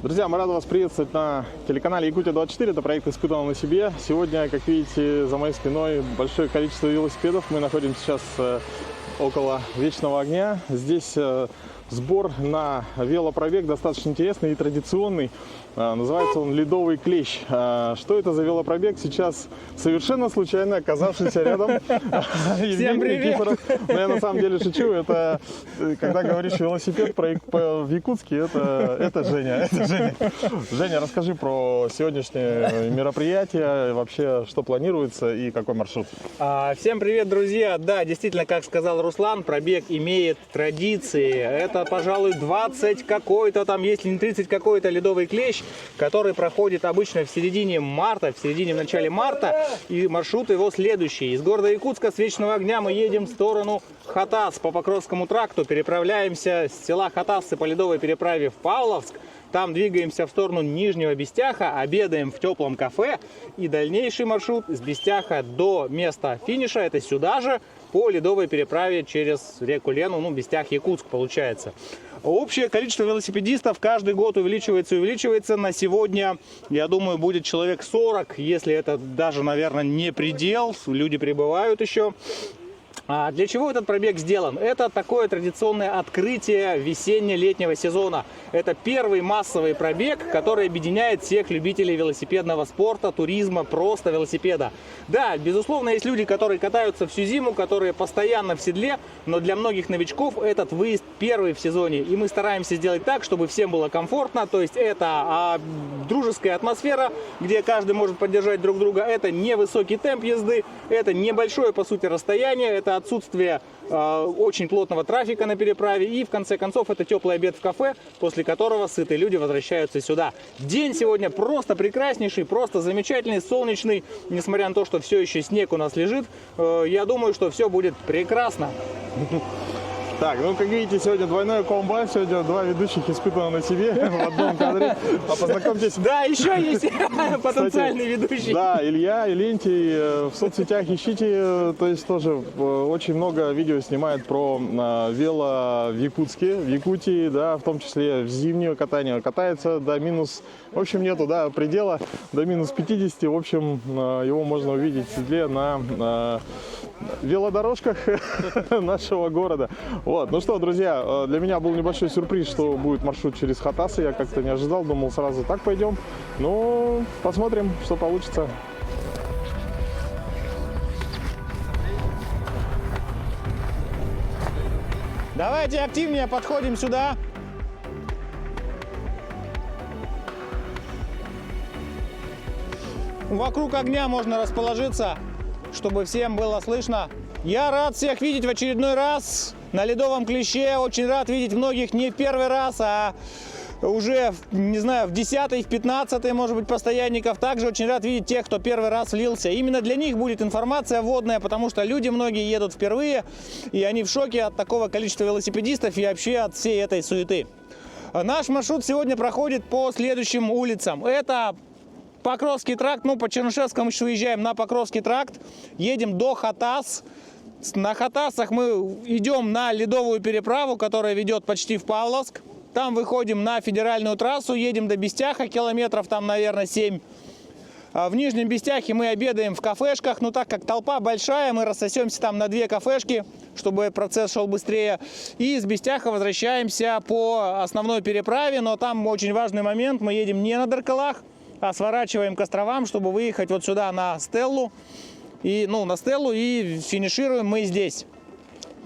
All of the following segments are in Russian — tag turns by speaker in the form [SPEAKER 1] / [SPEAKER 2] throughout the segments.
[SPEAKER 1] Друзья, мы рады вас приветствовать на телеканале Якутия-24. Это проект «Испытано на себе». Сегодня, как видите, за моей спиной большое количество велосипедов. Мы находимся сейчас около Вечного огня. Здесь сбор на велопробег достаточно интересный и традиционный. Называется он «Ледовый клещ». Что это за велопробег? Сейчас совершенно случайно оказавшийся рядом
[SPEAKER 2] Всем привет!
[SPEAKER 1] Но я на самом деле шучу. Это, когда говоришь велосипед в Якутске, это Женя. Женя, расскажи про сегодняшнее мероприятие, вообще, что планируется и какой маршрут.
[SPEAKER 2] Всем привет, друзья! Да, действительно, как сказал Руслан, пробег имеет традиции. Это, пожалуй, 20 какой-то, там, если не 30 какой-то ледовый клещ, который проходит обычно в середине начале марта, и маршрут его следующий. Из города Якутска с Вечного огня мы едем в сторону Хатас по Покровскому тракту, переправляемся с села Хатасцы по ледовой переправе в Павловск, там двигаемся в сторону Нижнего Бестяха, обедаем в теплом кафе, и дальнейший маршрут с Бестяха до места финиша, это сюда же, по ледовой переправе через реку Лену, Бестях-Якутск получается. Общее количество велосипедистов каждый год увеличивается. На сегодня, я думаю, будет человек 40, если это даже, наверное, не предел. Люди прибывают еще. А для чего этот пробег сделан? Это такое традиционное открытие весенне-летнего сезона. Это первый массовый пробег, который объединяет всех любителей велосипедного спорта, туризма, просто велосипеда. Да, безусловно, есть люди, которые катаются всю зиму, которые постоянно в седле, но для многих новичков этот выезд первый в сезоне. И мы стараемся сделать так, чтобы всем было комфортно. То есть это дружеская атмосфера, где каждый может поддержать друг друга. Это невысокий темп езды, это небольшое, по сути, расстояние, это отсутствие очень плотного трафика на переправе, и в конце концов это теплый обед в кафе, после которого сытые люди возвращаются сюда. День сегодня просто прекраснейший, просто замечательный, солнечный, несмотря на то, что все еще снег у нас лежит. Я думаю, что все будет прекрасно.
[SPEAKER 1] Так, как видите, сегодня двойной комбо, сегодня два ведущих испытано на себе в одном кадре. Познакомьтесь.
[SPEAKER 2] Да, еще есть потенциальный ведущий.
[SPEAKER 1] Да, Илья, Илентий, в соцсетях ищите, то есть тоже очень много видео снимает про вело в Якутске, в Якутии, да, в том числе в зимнее катание. Катается до минус, в общем, нету, да, предела, до минус 50, в общем, его можно увидеть в седле на велодорожках нашего города. Ну что, друзья, для меня был небольшой сюрприз, что будет маршрут через Хатасы. Я как-то не ожидал, думал, сразу так пойдем. Посмотрим, что получится.
[SPEAKER 2] Давайте активнее подходим сюда. Вокруг огня можно расположиться, чтобы всем было слышно. Я рад всех видеть в очередной раз на ледовом клеще. Очень рад видеть многих не в первый раз, а уже, не знаю, в 10-й, в 15-й, может быть, постоянников. Также очень рад видеть тех, кто первый раз влился. Именно для них будет информация вводная, потому что люди многие едут впервые, и они в шоке от такого количества велосипедистов и вообще от всей этой суеты. Наш маршрут сегодня проходит по следующим улицам. Это Покровский тракт, по Чернышевскому еще выезжаем на Покровский тракт, едем до Хатас. На Хатасах мы идем на ледовую переправу, которая ведет почти в Павловск. Там выходим на федеральную трассу, едем до Бестяха, километров там, наверное, 7. В Нижнем Бестяхе мы обедаем в кафешках, так как толпа большая, мы рассосемся там на 2 кафешки, чтобы процесс шел быстрее. И с Бестяха возвращаемся по основной переправе, но там очень важный момент, мы едем не на Даркалах, а сворачиваем к островам, чтобы выехать вот сюда на Стеллу. И финишируем мы здесь.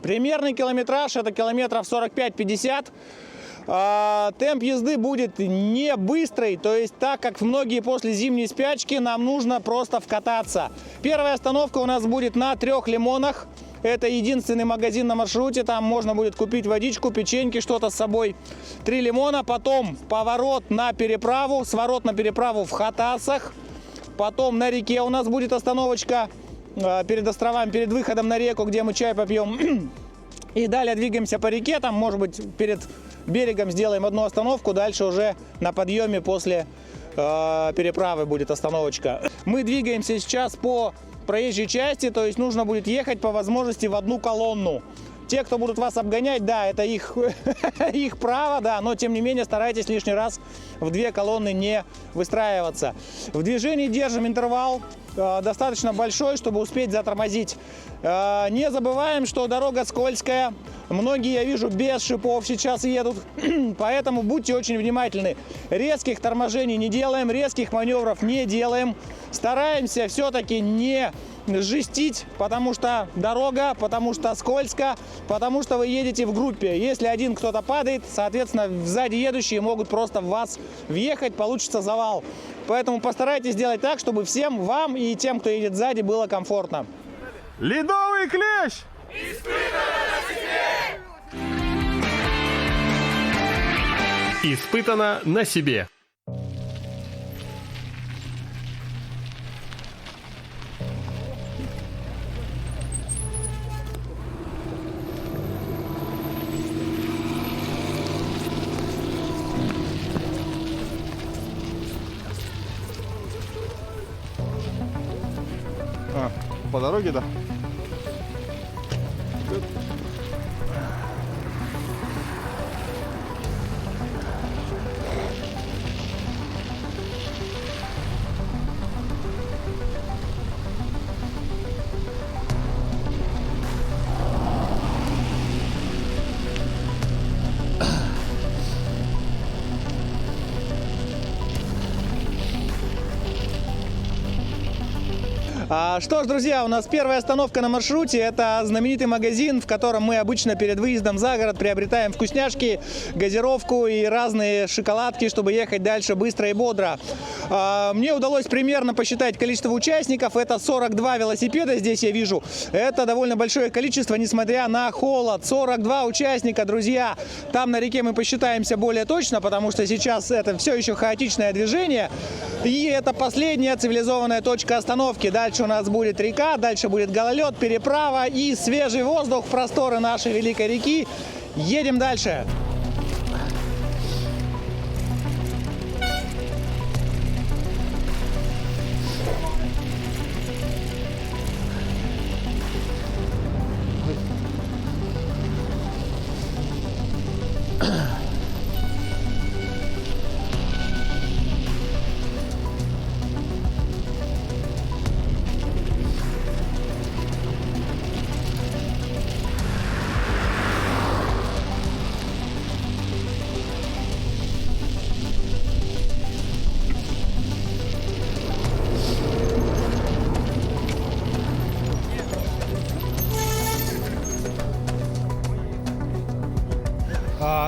[SPEAKER 2] Примерный километраж это километров 45-50. Темп езды будет не быстрый, то есть так как многие после зимней спячки, нам нужно просто вкататься. Первая остановка у нас будет на 3 Лимонах. Это единственный магазин на маршруте, там можно будет купить водичку, печеньки, что-то с собой. 3 Лимона, потом поворот на переправу, сворот на переправу в Хатасах. Потом на реке у нас будет остановочка перед островами, перед выходом на реку, где мы чай попьем. И далее двигаемся по реке, там, может быть, перед берегом сделаем одну остановку, дальше уже на подъеме после переправы будет остановочка. Мы двигаемся сейчас по проезжей части, то есть нужно будет ехать по возможности в одну колонну. Те, кто будут вас обгонять, да, это их, их право, да, но тем не менее старайтесь лишний раз в две колонны не выстраиваться. В движении держим интервал достаточно большой, чтобы успеть затормозить. Не забываем, что дорога скользкая. Многие, я вижу, без шипов сейчас едут, поэтому будьте очень внимательны. Резких торможений не делаем, резких маневров не делаем. Стараемся все-таки не жестить, потому что дорога, потому что скользко, потому что вы едете в группе. Если один кто-то падает, соответственно, сзади едущие могут просто в вас въехать, получится завал. Поэтому постарайтесь сделать так, чтобы всем вам и тем, кто едет сзади, было комфортно.
[SPEAKER 1] Ледовый клещ!
[SPEAKER 3] Испытано на себе.
[SPEAKER 1] По дороге, да?
[SPEAKER 2] Что ж, друзья, у нас первая остановка на маршруте. Это знаменитый магазин, в котором мы обычно перед выездом за город приобретаем вкусняшки, газировку и разные шоколадки, чтобы ехать дальше быстро и бодро. Мне удалось примерно посчитать количество участников. Это 42 велосипеда здесь я вижу. Это довольно большое количество, несмотря на холод. 42 участника, друзья. Там на реке мы посчитаемся более точно, потому что сейчас это все еще хаотичное движение. И это последняя цивилизованная точка остановки. Дальше у нас будет река, дальше будет гололед, переправа и свежий воздух, просторы нашей великой реки. Едем дальше.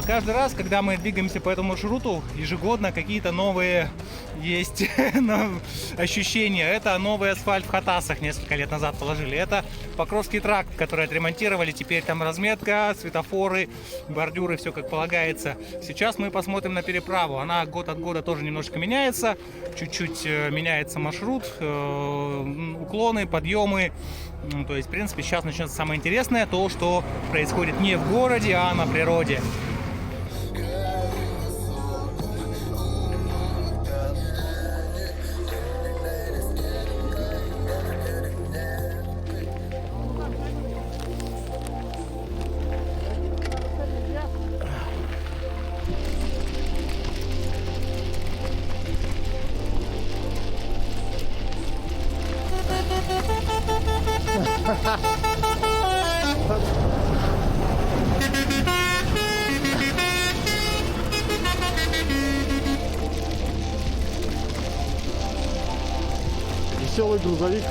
[SPEAKER 2] Каждый раз, когда мы двигаемся по этому маршруту, ежегодно какие-то новые есть ощущения. Это новый асфальт в Хатасах несколько лет назад положили. Это Покровский тракт, который отремонтировали. Теперь там разметка, светофоры, бордюры, все как полагается. Сейчас мы посмотрим на переправу. Она год от года тоже немножко меняется. Чуть-чуть меняется маршрут, уклоны, подъемы. То есть, в принципе, сейчас начнется самое интересное. То, что происходит не в городе, а на природе.
[SPEAKER 1] Веселый грузовик.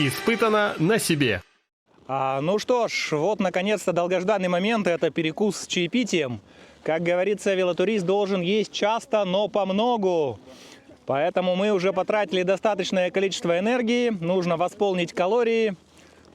[SPEAKER 3] Испытано на себе.
[SPEAKER 2] Ну что ж, вот наконец-то долгожданный момент. Это перекус с чаепитием. Как говорится, велотурист должен есть часто, но помногу. Поэтому мы уже потратили достаточное количество энергии. Нужно восполнить калории,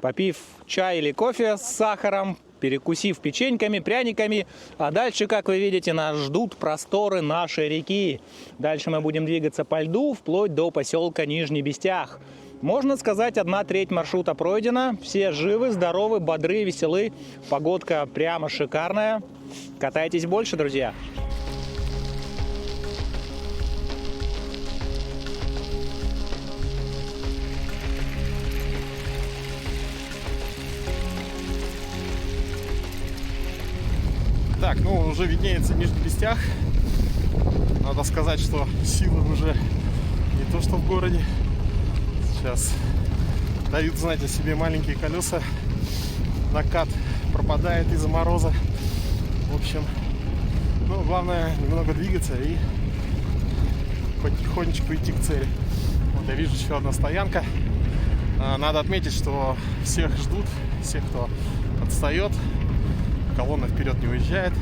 [SPEAKER 2] попив чай или кофе с сахаром, перекусив печеньками, пряниками. А дальше, как вы видите, нас ждут просторы нашей реки. Дальше мы будем двигаться по льду вплоть до поселка Нижний Бестях. Можно сказать, 1/3 маршрута пройдена. Все живы, здоровы, бодры, веселы. Погодка прямо шикарная. Катайтесь больше, друзья.
[SPEAKER 1] Так, ну уже виднеется Нижний Бестях. Надо сказать, что силы уже не то что в городе. Сейчас дают знать о себе маленькие колеса. Накат пропадает из-за мороза. В общем, ну главное немного двигаться и потихонечку идти к цели. Вот я вижу еще одна стоянка. Надо отметить, что всех ждут, всех, кто отстает. Колонна вперед не уезжает.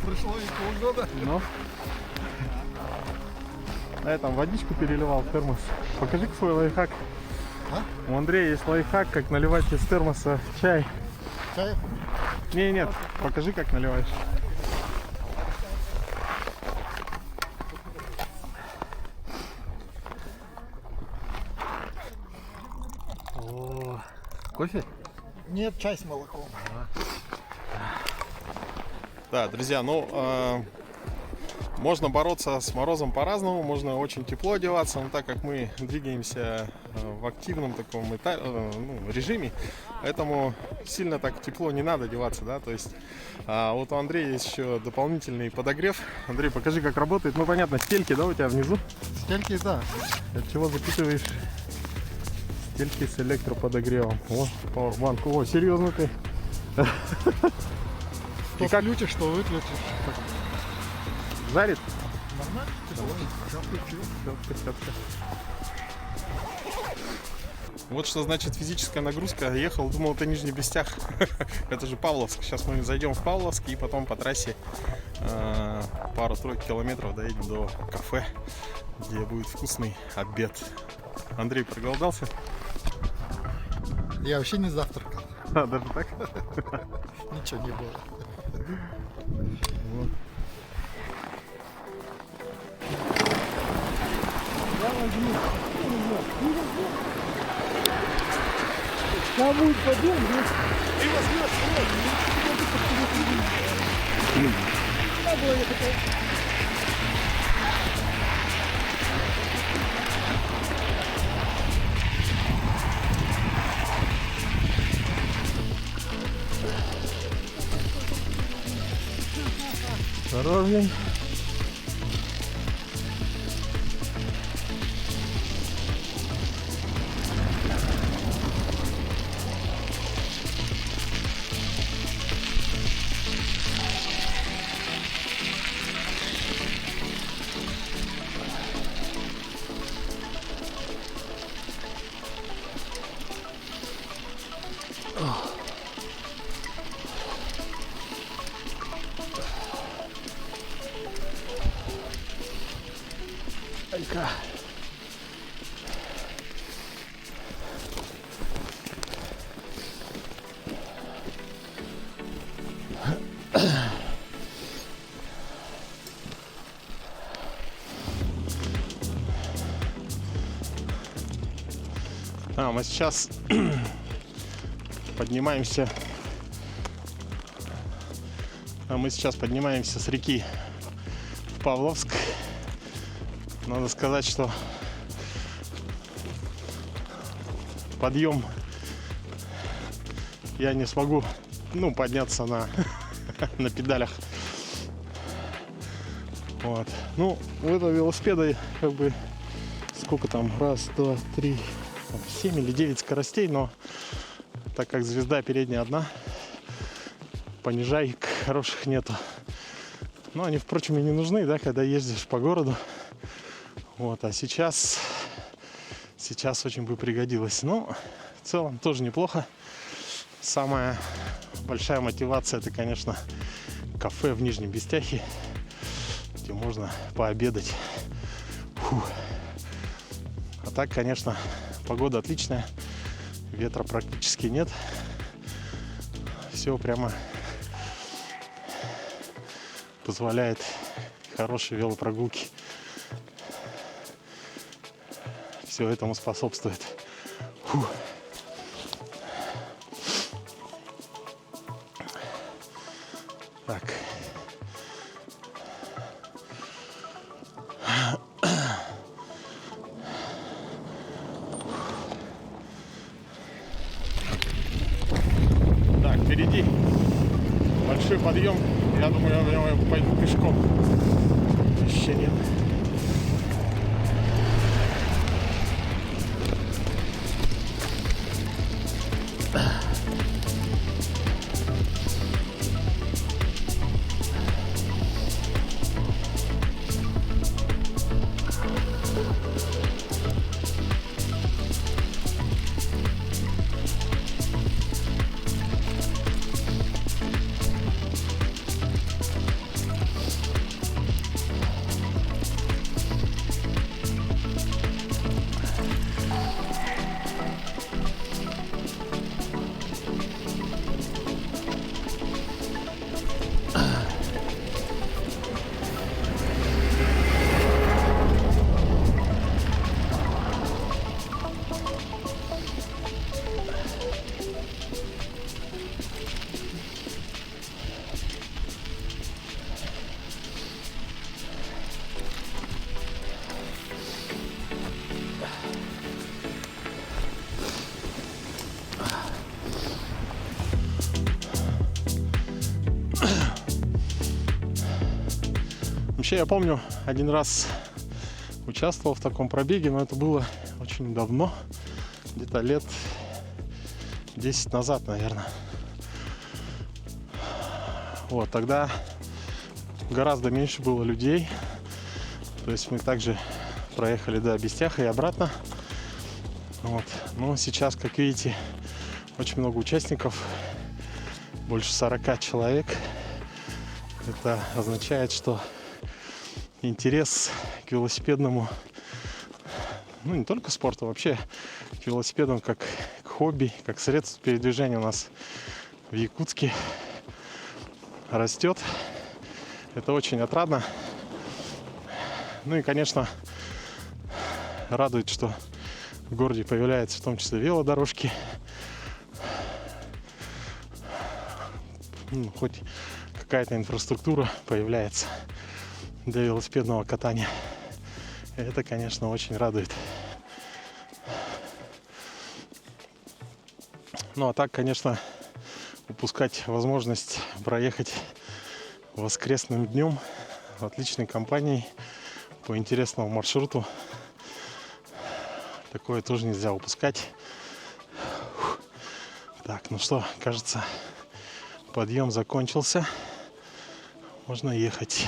[SPEAKER 4] Прошло и полгода.
[SPEAKER 1] Ну. А я там водичку переливал в термос. Покажи-ка свой лайфхак. У Андрея есть лайфхак, как наливать из термоса чай.
[SPEAKER 4] Чай?
[SPEAKER 1] Нет, покажи, как наливаешь. О, кофе?
[SPEAKER 4] Нет, чай с молоком.
[SPEAKER 1] Да, друзья, ну можно бороться с морозом по-разному, можно очень тепло одеваться, но так как мы двигаемся в активном таком режиме, поэтому сильно так тепло не надо одеваться, да, то есть вот у Андрея есть еще дополнительный подогрев. Андрей, покажи, как работает. Ну понятно, стельки, да, у тебя внизу?
[SPEAKER 4] Стельки, да.
[SPEAKER 1] От чего запитываешь? Стельки с электроподогревом. О, пауэрбанк. О, серьезно ты.
[SPEAKER 4] Что
[SPEAKER 1] как?
[SPEAKER 4] включишь, что выключишь.
[SPEAKER 1] Зарит?
[SPEAKER 4] Нормально? Сейчас включил.
[SPEAKER 1] Вот что значит физическая нагрузка. Ехал, думал, это Нижний Бестях. Это же Павловск. Сейчас мы зайдем в Павловск и потом по трассе пару-тройку километров доедем до кафе, где будет вкусный обед. Андрей, проголодался?
[SPEAKER 4] Я вообще не завтракал.
[SPEAKER 1] А, даже так?
[SPEAKER 4] Ничего не было.
[SPEAKER 1] Вот.
[SPEAKER 4] Там будет подъем,
[SPEAKER 1] Осторожней. Ай-ка. Мы сейчас поднимаемся. Мы сейчас поднимаемся с реки в Павловск. Надо сказать, что подъем я не смогу, подняться на педалях. Вот. Ну, у этого велосипеда сколько там? Раз, два, три, 7 или 9 скоростей, но так как звезда передняя одна, понижаек хороших нету. Но они, впрочем, и не нужны, да, когда ездишь по городу. Вот, а сейчас очень бы пригодилось. Но в целом тоже неплохо. Самая большая мотивация — это, конечно, кафе в Нижнем Бестяхе, где можно пообедать. Фу. А так, конечно, погода отличная, ветра практически нет. Все прямо позволяет хорошей велопрогулки. Все этому способствует. Фу. Так. Так, впереди большой подъем. Я думаю, я пойду пешком. Еще нет. Вообще, я помню, один раз участвовал в таком пробеге, но это было очень давно, где-то лет 10 назад, наверное. Вот, тогда гораздо меньше было людей. То есть мы также проехали до Бестяха и обратно. Вот. Но сейчас, как видите, очень много участников, больше 40 человек. Это означает, что интерес к велосипедному, ну не только спорту, вообще к велосипедам как к хобби, как средство передвижения у нас в Якутске растет. Это очень отрадно. Ну и, конечно, радует, что в городе появляются в том числе велодорожки. Ну, хоть какая-то инфраструктура появляется для велосипедного катания. Это, конечно, очень радует. Ну а так, конечно, упускать возможность проехать воскресным днем в отличной компании по интересному маршруту. Такое тоже нельзя упускать. Так, ну что, кажется, подъем закончился. Можно ехать.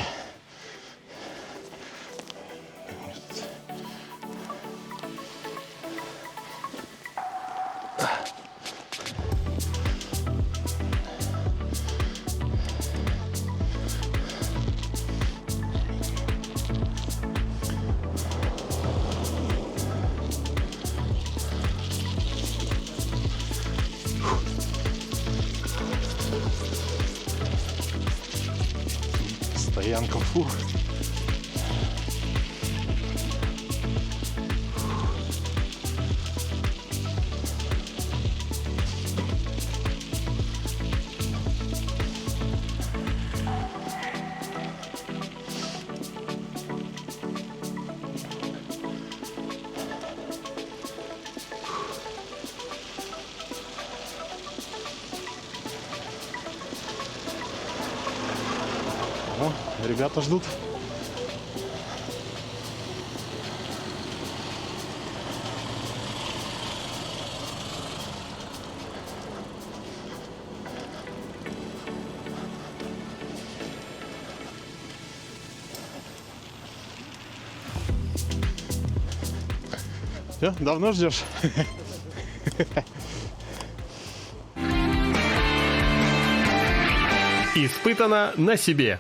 [SPEAKER 1] Стоянка фур. О, ребята ждут. Всё, давно ждешь?
[SPEAKER 3] Испытано на себе.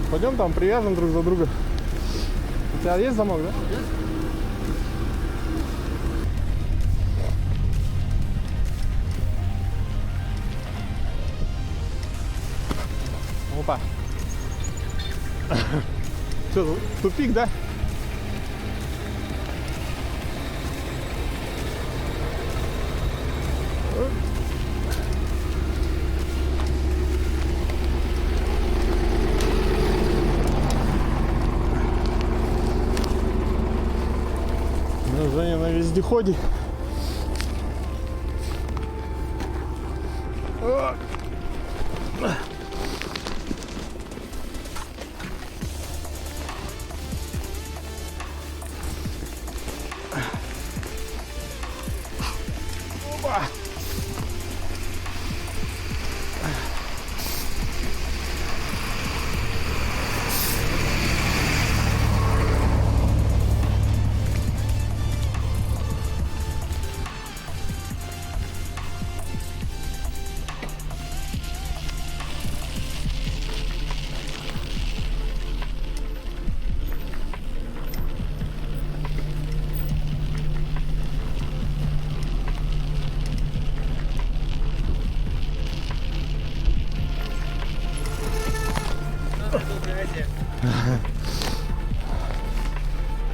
[SPEAKER 1] Пойдем там привяжем друг за друга. У тебя есть замок, да? Опа. Что, тупик, да? Женя на вездеходе. Опа.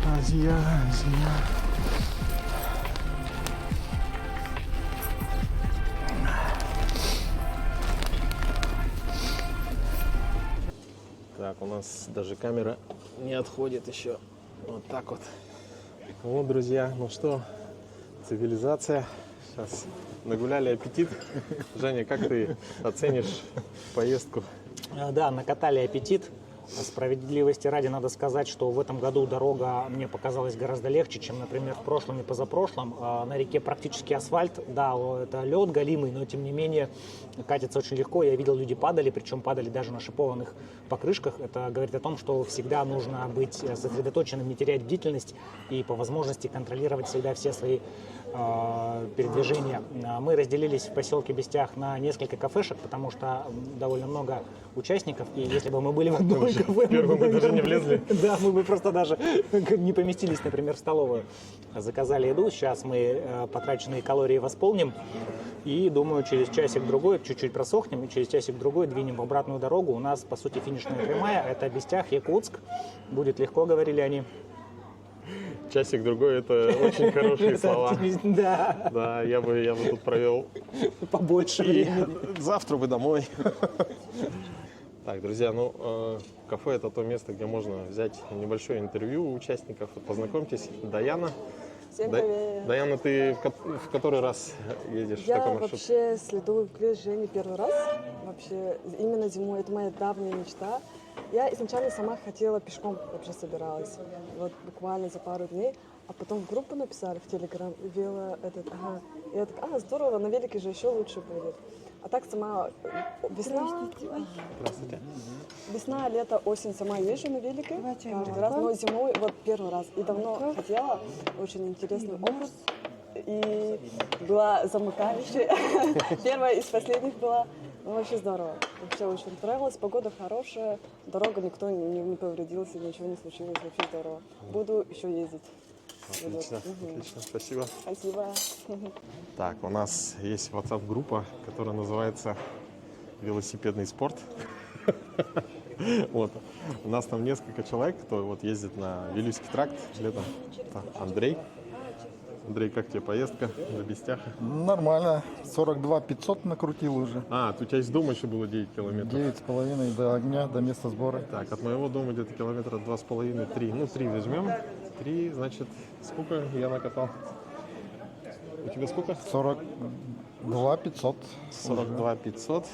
[SPEAKER 1] Азия, Азия. Так, у нас даже камера не отходит еще. Вот так вот. Вот, друзья, ну что, цивилизация. Сейчас нагуляли аппетит. Женя, как ты оценишь поездку?
[SPEAKER 5] Да, накатали аппетит. Справедливости ради надо сказать, что в этом году дорога мне показалась гораздо легче, чем, например, в прошлом и позапрошлом. На реке практически асфальт, да, это лед галимый, но тем не менее катится очень легко. Я видел, люди падали, причем падали даже на шипованных покрышках. Это говорит о том, что всегда нужно быть сосредоточенным, не терять бдительность и по возможности контролировать всегда все свои передвижения. Мы разделились в поселке Бестях на несколько кафешек, потому что довольно много участников, и если бы мы были в одном кафе,
[SPEAKER 1] Первым мы даже не влезли.
[SPEAKER 5] да, мы бы просто даже не поместились, например, в столовую. Заказали еду, сейчас мы потраченные калории восполним, и, думаю, через часик-другой чуть-чуть просохнем, и через часик-другой двинем в обратную дорогу. У нас, по сути, финишная прямая, это Бестях, Якутск, будет легко, говорили они.
[SPEAKER 1] Часик-другой — это очень хорошие слова.
[SPEAKER 5] Да,
[SPEAKER 1] Да, я бы тут провел
[SPEAKER 5] побольше
[SPEAKER 1] и
[SPEAKER 5] времени.
[SPEAKER 1] завтра бы домой. Так, друзья, ну, кафе — это то место, где можно взять небольшое интервью у участников. Познакомьтесь, Даяна.
[SPEAKER 6] Всем привет.
[SPEAKER 1] Даяна, ты в который раз едешь в
[SPEAKER 6] Я
[SPEAKER 1] таком маршруте?
[SPEAKER 6] вообще следую в Жене первый раз. Вообще, именно зимой. Это моя давняя мечта. Я изначально сама хотела пешком, вообще собиралась. Вот буквально за пару дней. А потом в группу написали в Телеграм, И я так, здорово, на велике же еще лучше будет. А так сама весна, весна, лето, осень сама езжу на велике каждый раз, но зимой вот первый раз. И давно хотела, очень интересный опыт. И была замыкающей. Первая из последних была. Ну, вообще здорово. Вообще очень понравилось. Погода хорошая, дорога, никто не повредился, ничего не случилось. Вообще здорово. Буду еще ездить.
[SPEAKER 1] Отлично, отлично, спасибо.
[SPEAKER 6] Спасибо.
[SPEAKER 1] Так, у нас есть WhatsApp-группа, которая называется «Велосипедный спорт». Вот. У нас там несколько человек, кто вот ездит на Вилюйский тракт летом. Так, Андрей. Андрей, как тебе поездка до Бестяха?
[SPEAKER 4] Нормально. 42 500 накрутил уже.
[SPEAKER 1] У тебя из дома еще было 9 километров.
[SPEAKER 4] 9,5 до огня, до места сбора.
[SPEAKER 1] Так, от моего дома где-то километра 2,5-3. Ну, 3 возьмем. 3, значит, сколько я накатал? У тебя сколько?
[SPEAKER 4] 42 500.
[SPEAKER 1] 42 500.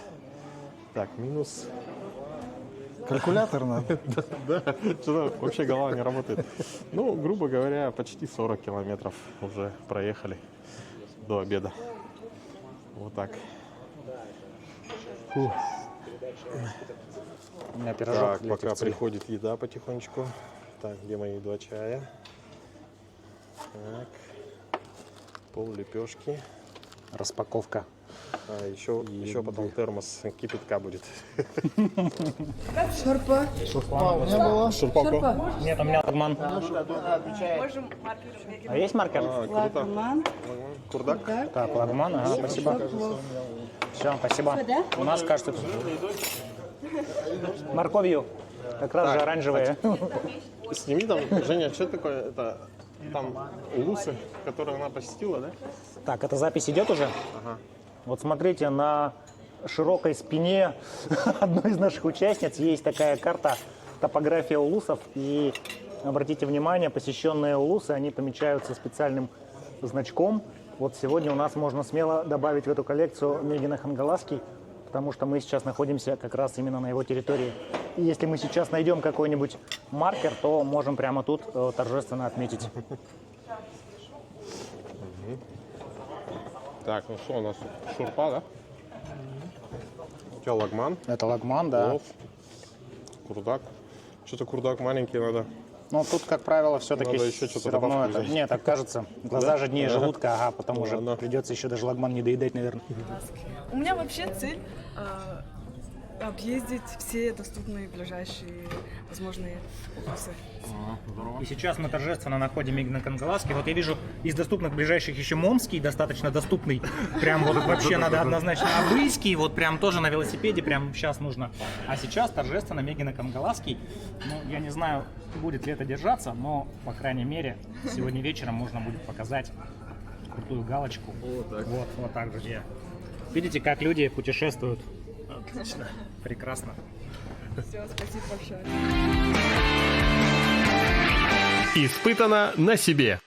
[SPEAKER 1] Так, минус
[SPEAKER 4] Калькулятор надо.
[SPEAKER 1] Да, что-то вообще голова не работает. Ну, грубо говоря, почти 40 километров уже проехали до обеда. Вот так. Фух.
[SPEAKER 5] У меня пирожок
[SPEAKER 1] Так,
[SPEAKER 5] для
[SPEAKER 1] пока
[SPEAKER 5] этих целей.
[SPEAKER 1] приходит еда потихонечку. Так, где мои 2 чая? Так. Пол лепешки.
[SPEAKER 5] Распаковка.
[SPEAKER 1] А еще потом термос кипятка будет.
[SPEAKER 4] Шурпа у меня была.
[SPEAKER 1] Шурпако.
[SPEAKER 5] Нет, у меня лагман. А есть маркер?
[SPEAKER 6] Лагман.
[SPEAKER 1] Курдак.
[SPEAKER 5] Так, лагман, ага, спасибо. Все, спасибо. У нас, кажется, морковью. Как раз же оранжевые.
[SPEAKER 1] Сними там, Женя, что такое? Это там улусы, которые она посетила, да?
[SPEAKER 5] Так, эта запись идет уже?
[SPEAKER 1] Ага.
[SPEAKER 5] Вот смотрите, на широкой спине одной из наших участниц есть такая карта топография улусов. И обратите внимание, посещенные улусы, они помечаются специальным значком. Вот сегодня у нас можно смело добавить в эту коллекцию Мегина Хангаласки, потому что мы сейчас находимся как раз именно на его территории. И если мы сейчас найдем какой-нибудь маркер, то можем прямо тут торжественно отметить.
[SPEAKER 1] Так, ну что у нас? Шурпа, да? У тебя лагман,
[SPEAKER 5] Это лагман, да.
[SPEAKER 1] плов, курдак. Что-то курдак маленький надо.
[SPEAKER 5] Но тут, как правило, все-таки
[SPEAKER 1] Надо еще что-то
[SPEAKER 5] все равно
[SPEAKER 1] добавку
[SPEAKER 5] это...
[SPEAKER 1] взять.
[SPEAKER 5] Нет, так кажется. Глаза жаднее желудка, ага, потом
[SPEAKER 1] Ну
[SPEAKER 5] уже
[SPEAKER 1] ладно.
[SPEAKER 5] придется еще даже лагман не доедать, наверное.
[SPEAKER 7] У меня вообще цель объездить все доступные ближайшие возможные улусы.
[SPEAKER 5] И сейчас мы торжественно находим Мегина Хангаласки. Вот я вижу из доступных ближайших еще Момский, достаточно доступный. Прям вот вообще надо однозначно Абыйский, вот прям тоже на велосипеде, прям сейчас нужно. А сейчас торжественно Мегина Хангаласки. Ну, я не знаю, будет ли это держаться, но, по крайней мере, сегодня вечером можно будет показать крутую галочку. Вот так, друзья. Видите, как люди путешествуют? Отлично. Прекрасно.
[SPEAKER 7] Все, спасибо большое.
[SPEAKER 3] Испытано на себе.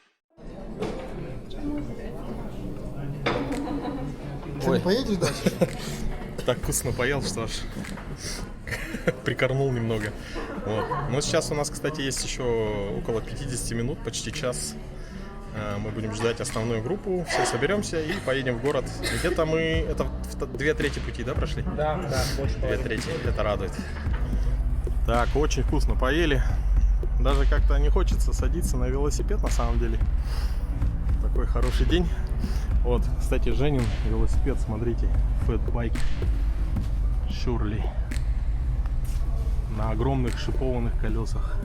[SPEAKER 4] Ты не поедешь дальше?
[SPEAKER 1] Так вкусно поел, что аж прикорнул немного. Вот. Но сейчас у нас, кстати, есть еще около 50 минут, почти час. Мы будем ждать основную группу, все соберемся и поедем в город. Где-то мы, это 2/3 пути, да, прошли?
[SPEAKER 5] Да, больше
[SPEAKER 1] 2/3, это радует. Так, очень вкусно поели. Даже как-то не хочется садиться на велосипед на самом деле. Такой хороший день. Вот, кстати, Женин велосипед, смотрите, Fatbike Surely. На огромных шипованных колесах.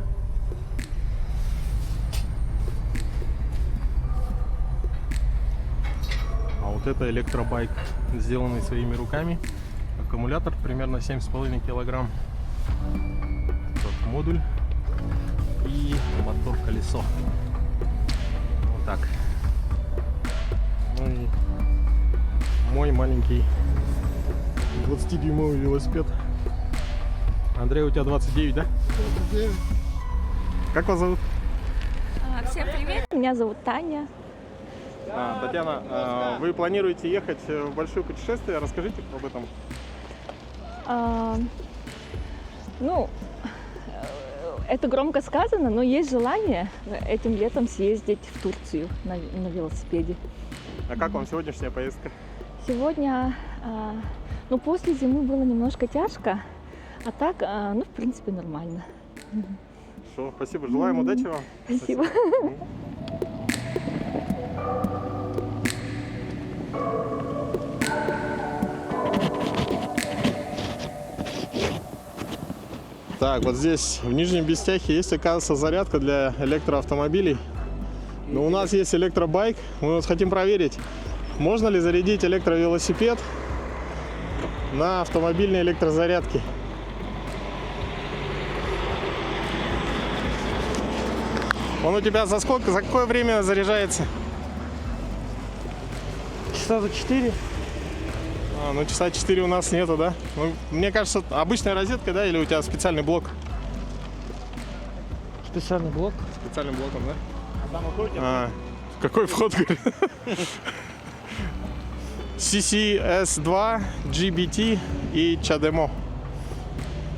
[SPEAKER 1] А вот это электробайк, сделанный своими руками. Аккумулятор примерно 7,5 килограмм. Тот модуль и мотор-колесо. Вот так. Ну и мой маленький 20-дюймовый велосипед. Андрей, у тебя 29, да?
[SPEAKER 4] 29.
[SPEAKER 1] Как вас зовут?
[SPEAKER 8] Всем привет, меня зовут Таня.
[SPEAKER 1] Татьяна, вы планируете ехать в большое путешествие? Расскажите об этом.
[SPEAKER 8] Ну, это громко сказано, но есть желание этим летом съездить в Турцию на велосипеде.
[SPEAKER 1] А как вам сегодняшняя поездка?
[SPEAKER 8] Сегодня, ну, после зимы было немножко тяжко, а так, ну, в принципе, нормально.
[SPEAKER 1] Хорошо, спасибо, желаем удачи вам.
[SPEAKER 8] Спасибо.
[SPEAKER 1] Так, вот здесь в Нижнем Бестяхе есть, оказывается, зарядка для электроавтомобилей. Но у нас есть электробайк. Мы вот хотим проверить, можно ли зарядить электровелосипед на автомобильной электрозарядке. Он у тебя за сколько, за какое время заряжается?
[SPEAKER 5] Часа за 4.
[SPEAKER 1] Ну часа 4 у нас нету, да? Ну, мне кажется, обычная розетка, да, или у тебя специальный блок?
[SPEAKER 5] Специальный блок.
[SPEAKER 1] Специальным блоком, да?
[SPEAKER 5] Там уходите?
[SPEAKER 1] Какой вход, говорит? CCS2, GBT и CHAdeMO.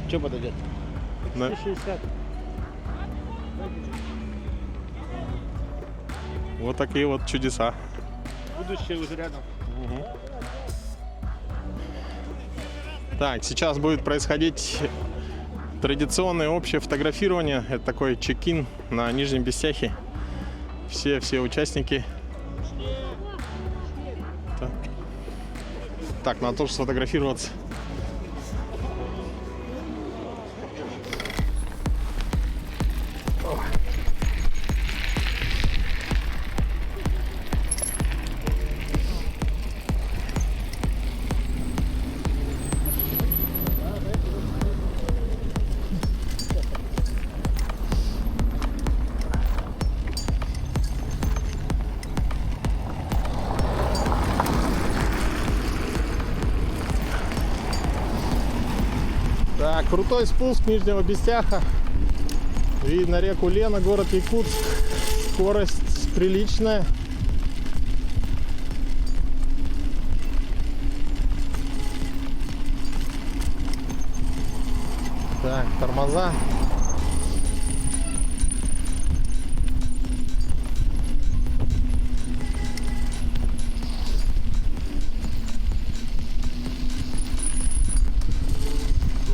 [SPEAKER 5] Что подойдет?
[SPEAKER 1] Да.
[SPEAKER 5] 60.
[SPEAKER 1] Вот такие вот чудеса.
[SPEAKER 5] Будущее уже рядом.
[SPEAKER 1] Так, сейчас будет происходить традиционное общее фотографирование. Это такой чек-ин на Нижнем Бестяхе. Все участники. Так, надо тоже сфотографироваться. Так, крутой спуск Нижнего Бестяха. Видно реку Лена, город Якутск. Скорость приличная. Так, тормоза.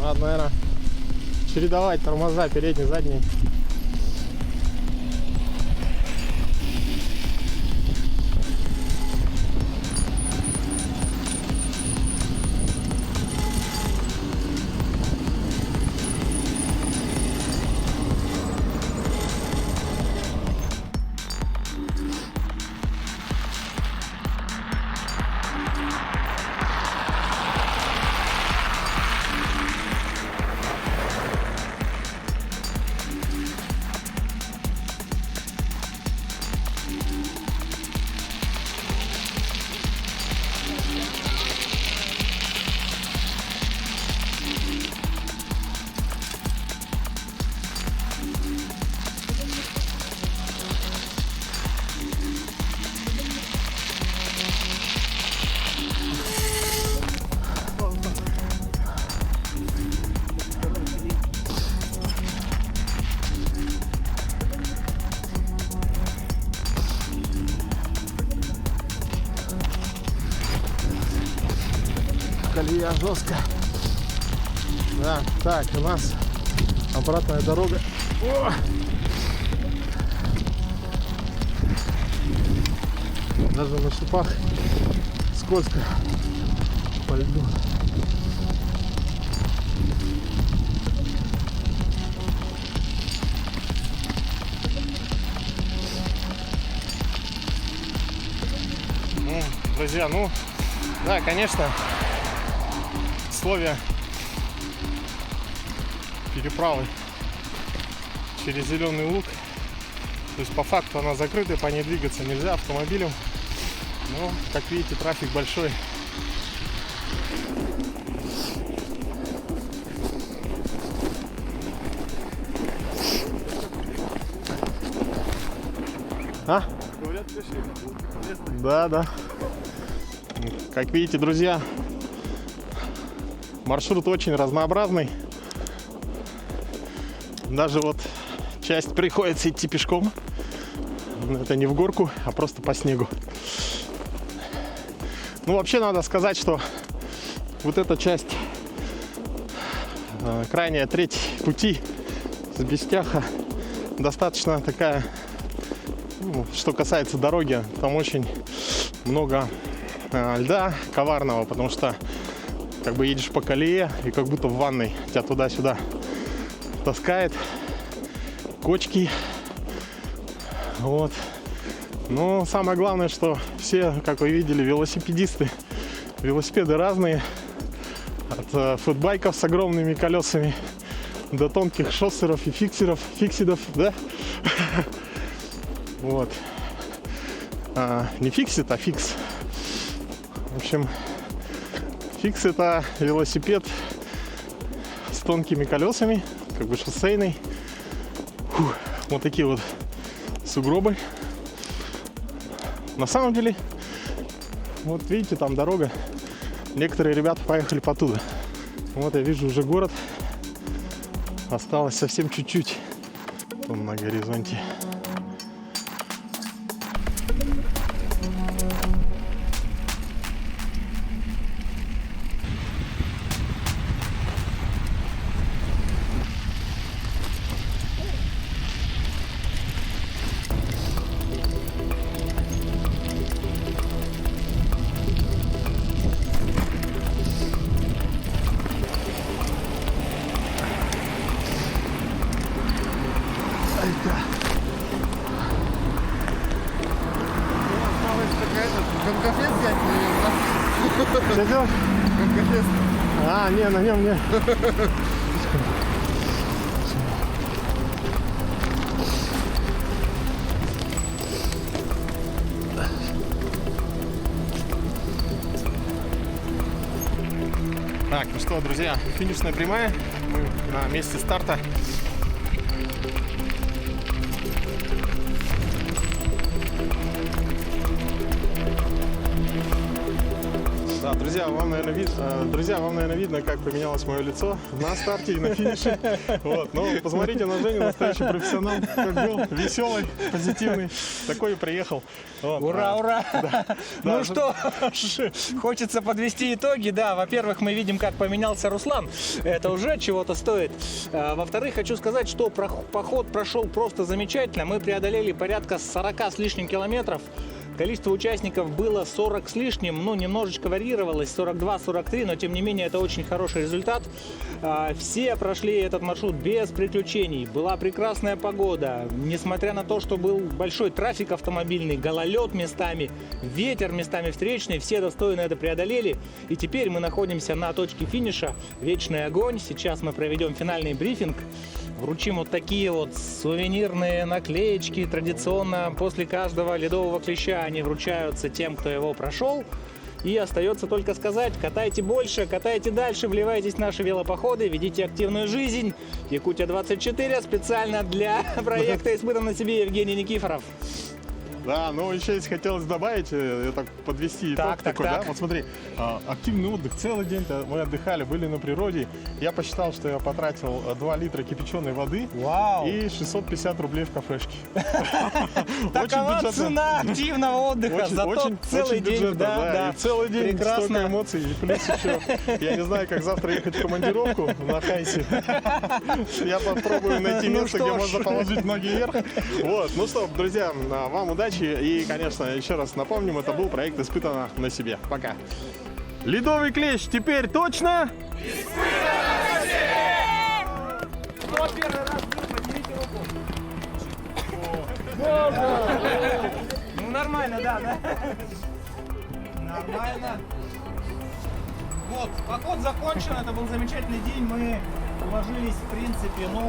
[SPEAKER 1] Надо, наверное, чередовать тормоза, передний, задний. Колея жестко. Да, так, у нас обратная дорога. О! Даже на шипах скользко по льду. Друзья, ну да, конечно, условия переправы через Зеленый Луг, то есть по факту она закрыта, по ней двигаться нельзя автомобилем, но, как видите, трафик большой. А? Да, да. Как видите, друзья, маршрут очень разнообразный. Даже вот часть приходится идти пешком. Это не в горку, а просто по снегу. Ну, вообще надо сказать, что вот эта часть, крайняя треть пути с Бестяха, достаточно такая, ну, что касается дороги, там очень много льда коварного, потому что как бы едешь по колее и как будто в ванной тебя туда-сюда таскает, кочки, вот. Но самое главное, что все, как вы видели, велосипедисты, велосипеды разные, от футбайков с огромными колесами до тонких шоссеров и фиксидов, да, вот, не фиксит, а фикс. В общем, фикс — это велосипед с тонкими колесами, как бы шоссейный. Фух, вот такие вот сугробы. На самом деле, вот видите, там дорога. Некоторые ребята поехали по туда. Вот я вижу уже город. Осталось совсем чуть-чуть. Вон на горизонте. Что? А, не, на нем не. Так, ну что, друзья, финишная прямая. Мы на месте старта. Да, друзья, вам, наверное, видно, как поменялось мое лицо на старте и на финише. Вот. Но посмотрите на Женю, настоящий профессионал, как был, веселый, позитивный, такой и приехал. Вот.
[SPEAKER 2] Ура, ура! Ну
[SPEAKER 1] Да.
[SPEAKER 2] что ж, хочется подвести итоги. Да, во-первых, мы видим, как поменялся Руслан. Это уже чего-то стоит. Во-вторых, хочу сказать, что поход прошел просто замечательно. Мы преодолели порядка 40 с лишним километров. Количество участников было 40 с лишним, ну, немножечко варьировалось, 42-43, но, тем не менее, это очень хороший результат. Все прошли этот маршрут без приключений. Была прекрасная погода. Несмотря на то, что был большой трафик автомобильный, гололед местами, ветер местами встречный, все достойно это преодолели. И теперь мы находимся на точке финиша. Вечный огонь. Сейчас мы проведем финальный брифинг. Вручим вот такие вот сувенирные наклеечки. Традиционно после каждого ледового клеща они вручаются тем, кто его прошел. И остается только сказать: катайте больше, катайте дальше, вливайтесь в наши велопоходы, ведите активную жизнь. Якутия-24 специально для проекта «Испытан на себе» Евгений Никифоров.
[SPEAKER 1] Да, ну еще здесь хотелось добавить, так подвести итог такой, да? Вот смотри, активный отдых целый день, мы отдыхали, были на природе. Я посчитал, что я потратил 2 литра кипяченой воды.
[SPEAKER 2] Вау!
[SPEAKER 1] И 650 рублей в кафешке.
[SPEAKER 2] Такова цена активного отдыха, зато целый день, да,
[SPEAKER 1] и целый день
[SPEAKER 2] прекрасно.
[SPEAKER 1] столько эмоций, и плюс еще, я не знаю, как завтра ехать в командировку на Хайсе. Я попробую найти место, где можно положить ноги вверх. Вот, ну что, друзья, вам удачи. И, конечно, еще раз напомним, это был проект «Испытано на себе». Пока. Ледовый клещ теперь точно?
[SPEAKER 2] Испытано на себе! Кто первый раз был, поднимите руку. Ну, нормально, да? Нормально. Вот, поход закончен, это был замечательный день. Мы уложились, в принципе, ну,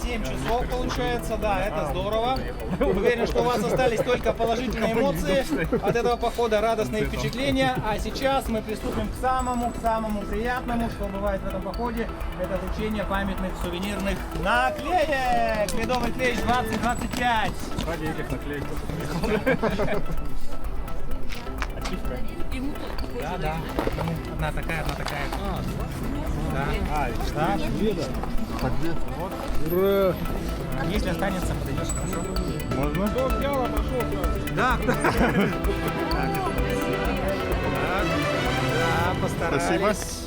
[SPEAKER 2] 7 часов получается, да, это здорово. Уверен, что у вас остались только положительные эмоции от этого похода, радостные впечатления. А сейчас мы приступим к самому приятному, что бывает в этом походе. Это вручение памятных сувенирных наклеек. Ледовый клещ 2025.
[SPEAKER 1] Ради этих наклеек.
[SPEAKER 2] Да. Одна такая. Да. Вот.
[SPEAKER 1] Ура!
[SPEAKER 2] Если останется, подойдешь, хорошо?
[SPEAKER 1] Можно?
[SPEAKER 2] Да. Да, постарались.
[SPEAKER 1] Спасибо.